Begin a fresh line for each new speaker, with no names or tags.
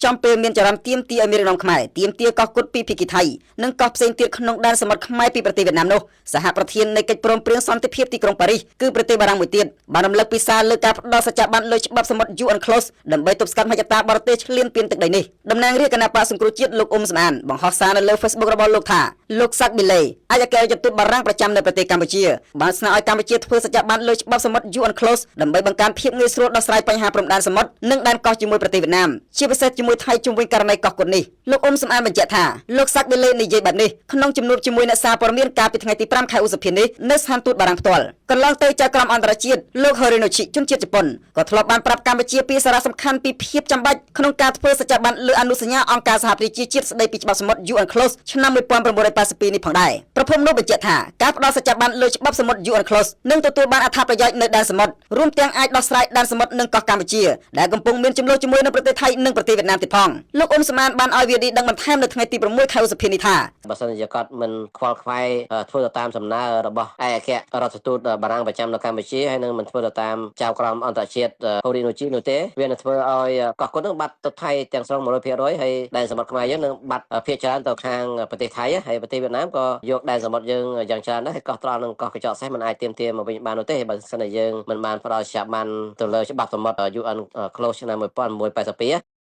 ចំពេលមានចរន្តទៀមទាឲ្យមានរំខ្មែរទៀមទាកោះគុតពីភីគីថៃនិងកោះផ្សេងទៀតក្នុងដែនសមុទ្រខ្មែរពីប្រទេសវៀតណាមនោះសហប្រធាននៃកិច្ចព្រមព្រៀងសន្តិភាពទីក្រុងប៉ារីសគឺប្រទេសបារាំងមួយទៀតបានរំលឹកពីសារលើការផ្ដល់សច្ចាប័នលើច្បាប់សមុទ្រ UNCLOS ដើម្បីទប់ស្កាត់មហិច្ឆតាបរទេសឈ្លានពានទឹកដីនេះតំណាងរាជគណៈបកសង្គ្រោះជាតិលោកអ៊ុំសំអានបង្ហោះសារនៅលើ Facebook របស់លោកថាលោកសាក់ប៊ីឡេអគ្គនាយកទូតបារាំងប្រចាំនៅប្រទេសកម្ពុជាបានស្នើឲ្យកម្ពុជាធ្វើសច្ចាប័នលើច្បាប់សមុទ្រ UNCLOS ដើម្បីបង្កើនភាពងាយស្រួលដោះស្រាយបញ្ហាព្រំដែនសមុទ្រនិងដែនកោះជាមួយប្រទេសវៀតណាមជាពិសេសជាមួយថៃជុំវិញករណីកោះគុតនេះលោកអ៊ុំសំអានបញ្ជាក់ថាលោកសាក់ប៊ីឡេនិយាយបែបនេះក្នុងជំនួបជាមួយអ្នកសារព័ត៌មានកាលពីថ្ងៃទី5ខែឧសភានេះនៅស្ថានទូតបារាំងផ្ទាល់កន្លងទៅចៅក្រមអន្តរជាតិលោក Horinochi ជនជាតិជប៉ុនក៏ធ្លាប់បានប្រាប់កម្ពុជាពីសារៈសំខាន់ពីភាពចាំបាច់ក្នុងការធ្វើសច្ចាប័នលើអនុសញ្ញាអង្គការសហប្រជាជាតិស្តីពីច្បាប់សមុទ្រ UNCLOS ឆ្នាំ1982នេះផងដែរប្រពន្ធនោះបញ្ជាក់ថាការផ្ដល់សច្ចាប័នលើច្បាប់សមុទ្រ UNCLOS នឹងទទួលបានអត្ថប្រយោជន៍នៅដែនសមុទ្ររួមទាំងអាចដោះស្រាយដែនសមុទ្រនិងកោះកម្ពុជាដែលកំពុងមានជម្លោះជាមួយនឹងប្រទេសថៃនិងប្រទេសវៀតណាមទៀតផងលោកអ៊ុំសំអានបានឲ្យវាឌីដឹងបន្ថែមនៅថ្ងៃទី6ខែឧសភានេះថា
បើសិនជាគាត់មិនខ្វល់ខ្វាយធ្វើទៅតាមសំណើរបស់ឯកអគ្គរដ្ឋទូតបារាំងប្រចាំនៅកម្ពុជាហើយនឹងមិនធ្វើទៅតាមចៅក្រមអន្តរជាតិ Horinochi នោះទេវានឹងធ្វើឲ្យកោះគុតនឹងបាត់ទៅថៃទាំងស្រុង 100% ហើយដែនសមុទ្រខ្មែរយើងនឹងបាត់ភាគច្រើនទៅខាងប្រទេសថៃហើយប្រទេសវៀតណាមក៏យកដែនសមុទ្រយើងយ៉ាងច្រើនដែរហើយកោះត្រល់និងកោះកញ្ចក់សេះមិនអាចទាមទារមកវិញបាននោះទេបើសិនជាយើងមិនបានផ្ដល់ច្បាប់បានទៅលើច្បាប់សមុទ្រ UN Close ឆ្នាំ1982